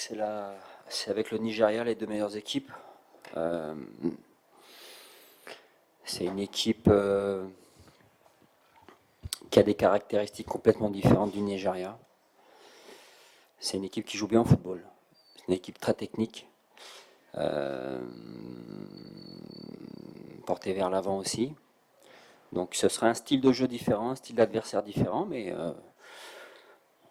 C'est avec le Nigeria les deux meilleures équipes. Euh, c'est une équipe qui a des caractéristiques complètement différentes du Nigeria. C'est une équipe qui joue bien au football. C'est une équipe très technique, portée vers l'avant aussi. Donc ce sera un style de jeu différent, un style d'adversaire différent, mais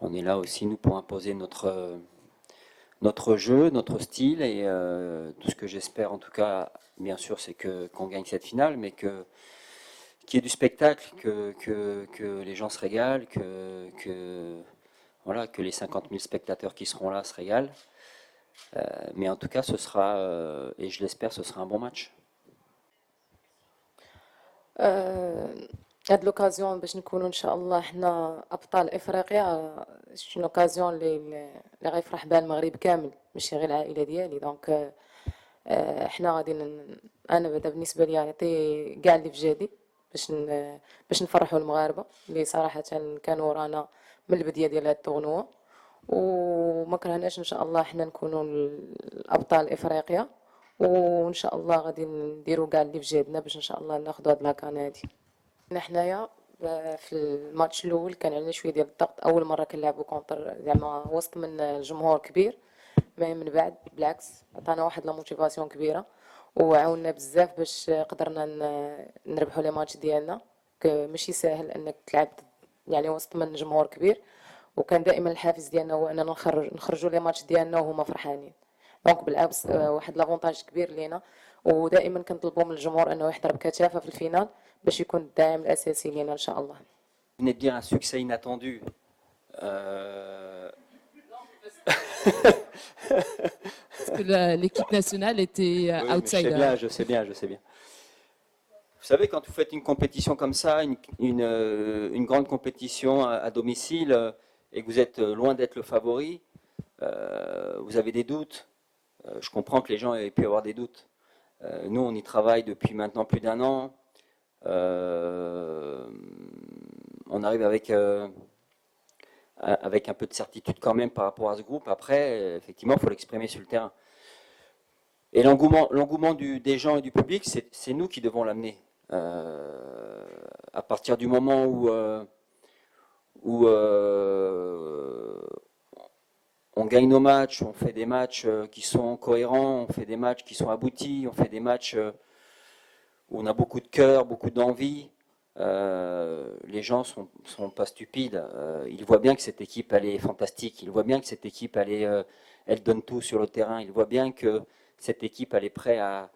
on est là aussi, nous, pour imposer notre jeu, notre style, et tout ce que j'espère, en tout cas, bien sûr, c'est qu'on gagne cette finale, mais qu'il y ait du spectacle, que les gens se régalent, voilà, que les 50 000 spectateurs qui seront là se régalent. Mais en tout cas, ce sera, et je l'espère, ce sera un bon match. هاد لوكازيون باش نكونوا ان شاء الله حنا ابطال افريقيا شي لوكازيون اللي غيفرح بها المغرب كامل ماشي غير العائله ديالي دونك حنا غادي انا بعدا بالنسبه لي نعطي كاع اللي في جهدي باش نفرحوا المغاربه اللي صراحه كانوا ورانا من البدايه ديال هاد التورنوا وما كرهناش ان شاء الله حنا نكونوا الابطال افريقيا وان شاء الله غادي نديروا كاع اللي في جهدنا باش ان شاء الله ناخذوا هاد لاكان هادي. حنايا في الماتش الاول كان علينا شويه ديال الضغط اول مره كنلعبوا كونتر زعما وسط من الجمهور كبير ما من بعد بالعكس عطانا واحد لا موتيفاسيون كبيره وعاوننا بزاف باش قدرنا نربحوا لي ماتش ديالنا ماشي ساهل انك تلعب يعني وسط من جمهور كبير وكان دائما الحافز ديالنا هو اننا نخرجوا لي ماتش ديالنا وهما فرحانين دونك بالعكس واحد لافونتاج كبير لينا ودائما كنطلبوا من الجمهور انه يحضر بكثافه في الفينال باش يكون الداعم الاساسي لينا ان شاء الله. Vous venez de dire un succès inattendu. Euh, Parce que l'équipe nationale était Oui, mais outsider. je sais bien, je sais bien. Vous savez, quand vous faites une compétition comme ça, une grande compétition à domicile, et que vous êtes loin d'être le favori, vous avez des doutes. Je comprends que les gens aient pu avoir des doutes. Nous, on y travaille depuis maintenant plus d'un an. On arrive avec un peu de certitude quand même par rapport à ce groupe. Après, effectivement, il faut l'exprimer sur le terrain. Et l'engouement des gens et du public, c'est nous qui devons l'amener. À partir du moment où on gagne nos matchs, on fait des matchs qui sont cohérents, on fait des matchs qui sont aboutis, on fait des matchs où on a beaucoup de cœur, beaucoup d'envie. Les gens sont pas stupides. Ils voient bien que cette équipe elle est fantastique. Ils voient bien que cette équipe elle donne tout sur le terrain. Ils voient bien que cette équipe elle est prête à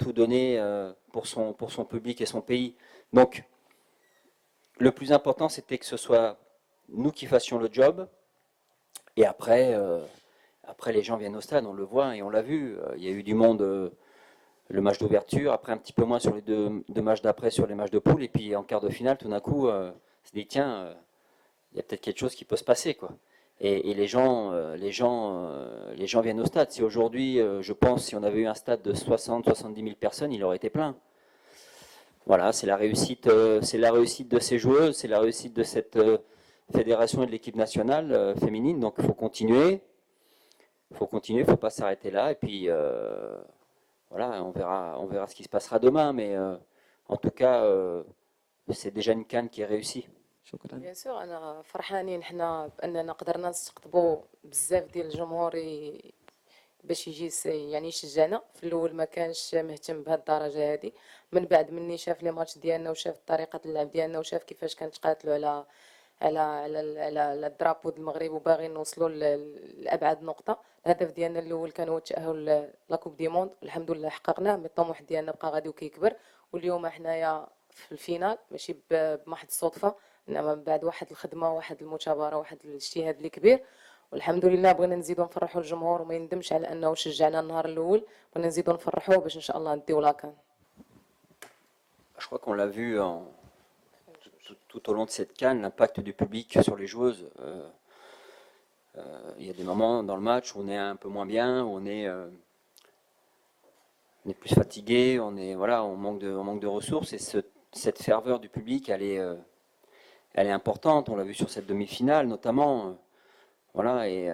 tout donner pour son public et son pays. Donc le plus important c'était que ce soit nous qui fassions le job. Et après les gens viennent au stade, on le voit et on l'a vu. Il y a eu du monde. Le match d'ouverture, après un petit peu moins sur les deux matchs d'après sur les matchs de poule, et puis en quart de finale, tout d'un coup, c'est dit tiens, il y a peut-être quelque chose qui peut se passer, quoi. Et les gens viennent au stade. Si aujourd'hui, je pense, si on avait eu un stade de 60-70 000 personnes, il aurait été plein. Voilà, c'est la réussite de ces joueuses, c'est la réussite de cette fédération et de l'équipe nationale féminine. Donc il faut continuer, il faut pas s'arrêter là, et puis. Voilà, on verra ce qui se passera demain, mais en tout cas, c'est déjà une CAN qui est réussie. بيان سور انا فرحانين حنا باننا قدرنا نستقطبوا بزاف ديال الجمهور باش يجي يعني يشجعنا في الاول ما كانش مهتم بهذه الدرجه هذه من بعد مني شاف لي ماتش ديالنا وشاف طريقه اللعب ديالنا وشاف كيفاش كنتقاتلوا على الدرابو ديال المغرب وباغيين نوصلوا لابعد نقطه. الهدف ديالنا الاول كان هو التاهل لاكوب دي موند الحمد لله حققناه مي الطموح ديالنا بقى غادي وكيكبر واليوم حنايا في الفينال ماشي بمحض الصدفه انما من بعد واحد الخدمه واحد المثابره واحد الاجتهاد اللي كبير والحمد لله بغينا نزيدوا نفرحوا الجمهور وما يندمش على انه شجعنا النهار الاول بغينا نزيدوا نفرحوه باش ان شاء الله نديو لاكان. Je crois qu'on l'a vu tout au long de cette CAN, l'impact du public sur les joueuses. Il y a des moments dans le match où on est un peu moins bien, où on est plus fatigué, on manque de ressources et cette ferveur du public, elle est importante. On l'a vu sur cette demi-finale notamment. Voilà, et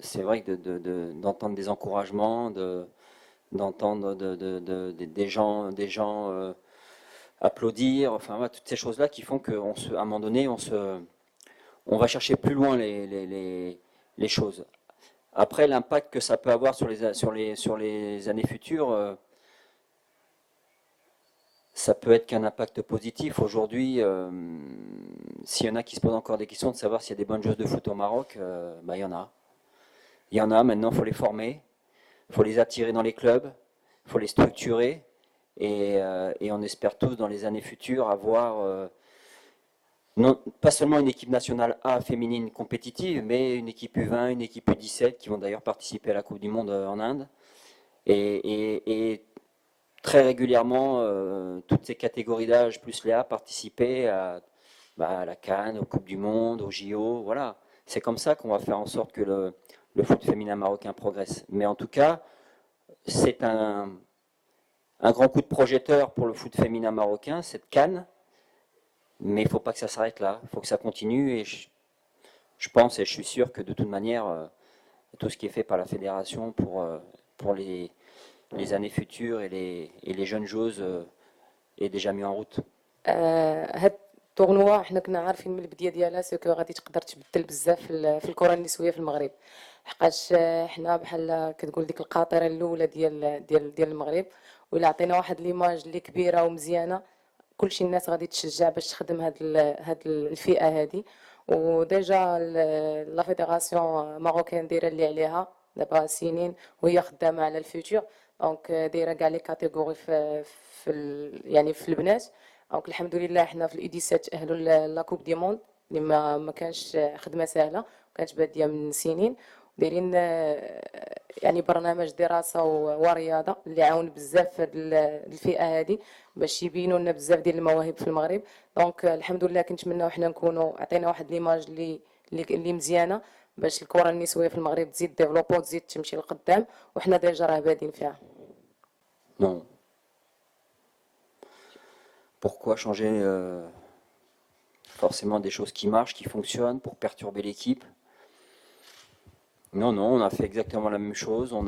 c'est vrai que d'entendre des encouragements, d'entendre des gens applaudir, enfin voilà, toutes ces choses-là qui font qu'à un moment donné, on va chercher plus loin les choses. Après, l'impact que ça peut avoir sur les années futures, ça peut être qu'un impact positif. Aujourd'hui, s'il y en a qui se posent encore des questions de savoir s'il y a des bonnes joueuses de foot au Maroc, bah, il y en a. Il y en a, maintenant, il faut les former, il faut les attirer dans les clubs, il faut les structurer, et on espère tous dans les années futures avoir non, pas seulement une équipe nationale A féminine compétitive, mais une équipe U20, une équipe U17 qui vont d'ailleurs participer à la Coupe du Monde en Inde. Et très régulièrement, toutes ces catégories d'âge plus les A participer à la CAN, aux Coupes du Monde, aux JO. Voilà. C'est comme ça qu'on va faire en sorte que le foot féminin marocain progresse. Mais en tout cas, c'est un grand coup de projecteur pour le foot féminin marocain, cette CAN. Mais il ne faut pas que ça s'arrête là, il faut que ça continue et je pense et je suis sûr que de toute manière, tout ce qui est fait par la fédération pour les années futures et les jeunes joueuses est déjà mis en route. هاد التورنوا حنا كنا عارفين من البدايه ديالها سكو غادي تقدر تبدل بزاف في الكره النسويه في المغرب، حقاش حنا بحال كتقول ديك القاطره الاولى ديال المغرب، وإلا عطينا واحد ليماج اللي كبيره ومزيانه كلشي الناس غادي تشجع باش تخدم هاد الفئه هادي. وديجا لا فيدراسيون ماروكان دايره اللي عليها دابا سنين وهي خدامه على الفيوتور، دونك دايره كاع لي كاتيجوري يعني في البنات. دونك الحمد لله حنا في الاي 17 تاهلوا لا كوب دي موند اللي ما كانش خدمه سهله، كانت باديه من سنين، دايرين يعني برنامج دراسه ورياضه اللي عاون بزاف هاد الفئه هذه باش يبينوا لنا بزاف ديال المواهب في المغرب. دونك الحمد لله كنتمناو حنا نكونوا عطينا واحد ليماج اللي مزيانه باش الكره النسويه في المغرب تزيد ديفلوبو وتزيد تمشي لقدام، وحنا ديجا راه بادين فيها. Non. Pourquoi changer forcément des choses qui marchent, qui fonctionnent pour perturber l'équipe? Non, non, on a fait exactement la même chose. On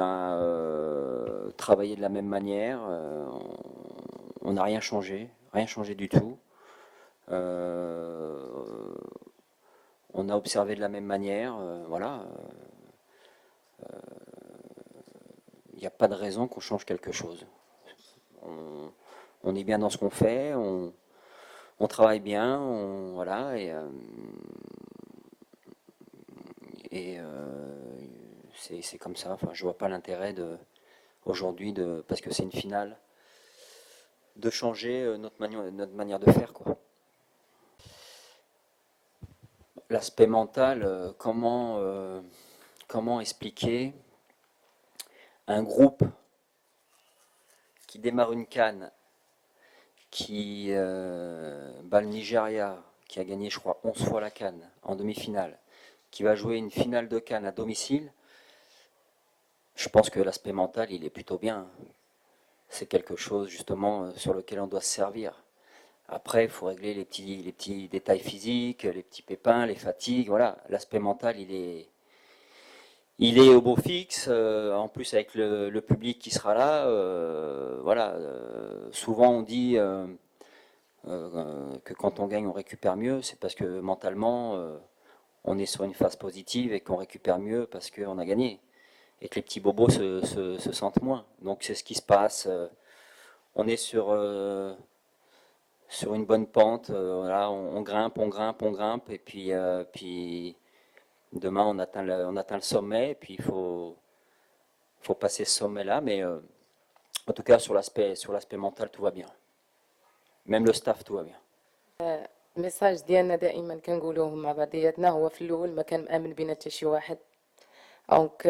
a travaillé de la même manière. On n'a rien changé du tout. On a observé de la même manière. Voilà. Il n'y a pas de raison qu'on change quelque chose. On est bien dans ce qu'on fait. On travaille bien. Voilà. Et c'est comme ça. Enfin, je vois pas l'intérêt aujourd'hui parce que c'est une finale, de changer notre manière de faire, quoi. L'aspect mental, comment expliquer un groupe qui démarre une CAN, qui bat le Nigeria, qui a gagné, je crois, 11 fois la CAN en demi-finale, qui va jouer une finale de CAN à domicile. Je pense que l'aspect mental, il est plutôt bien. C'est quelque chose justement sur lequel on doit se servir. Après, il faut régler les petits détails physiques, les petits pépins, les fatigues. Voilà, l'aspect mental, il est au beau fixe. En plus, avec le public qui sera là, voilà. Souvent, on dit que quand on gagne, on récupère mieux. C'est parce que mentalement, on est sur une phase positive et qu'on récupère mieux parce qu'on a gagné. Et que les petits bobos se sentent moins. Donc c'est ce qui se passe. On est sur une bonne pente. Voilà, on grimpe, et puis demain on atteint le sommet. Et puis il faut passer ce sommet-là. Mais en tout cas sur l'aspect mental, tout va bien. Même le staff, tout va bien. الميساج ديالنا دائما كنقولوه مع بعضياتنا هو في الاول ما كان مامن بينا حتى شي واحد، دونك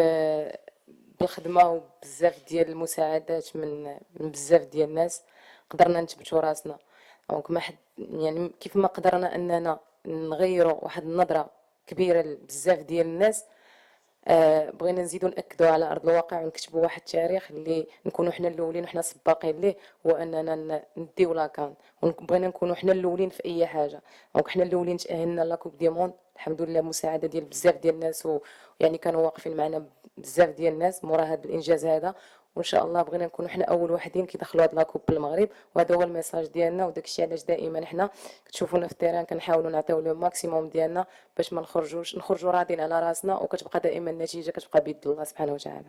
بالخدمه وبزاف ديال المساعدات من بزاف ديال الناس قدرنا نثبتوا راسنا. دونك ما حد يعني كيف ما قدرنا اننا نغيروا واحد النظره كبيره لبزاف ديال الناس، بغينا نزيدو ناكدوا على ارض الواقع ونكتبوا واحد التاريخ اللي نكونوا حنا الاولين وحنا سباقين ليه، هو اننا نديو لاكان، وبغينا نكونوا حنا الاولين في اي حاجه. دونك حنا الاولين تاهلنا لاكوب دي موند الحمد لله، مساعده ديال بزاف ديال الناس، ويعني كانوا واقفين معنا بزاف ديال الناس مورا هذا الانجاز هذا. وان شاء الله بغينا نكونوا حنا اول وحدين كيدخلوا هاد لاكوب بالمغرب، وهذا هو الميساج ديالنا، وداك الشيء علاش دائما حنا كتشوفونا في التيران كنحاولوا نعطيو لو ماكسيموم ديالنا باش ما نخرجوا راضين على راسنا، وكتبقى دائما النتيجه كتبقى بيد الله سبحانه وتعالى.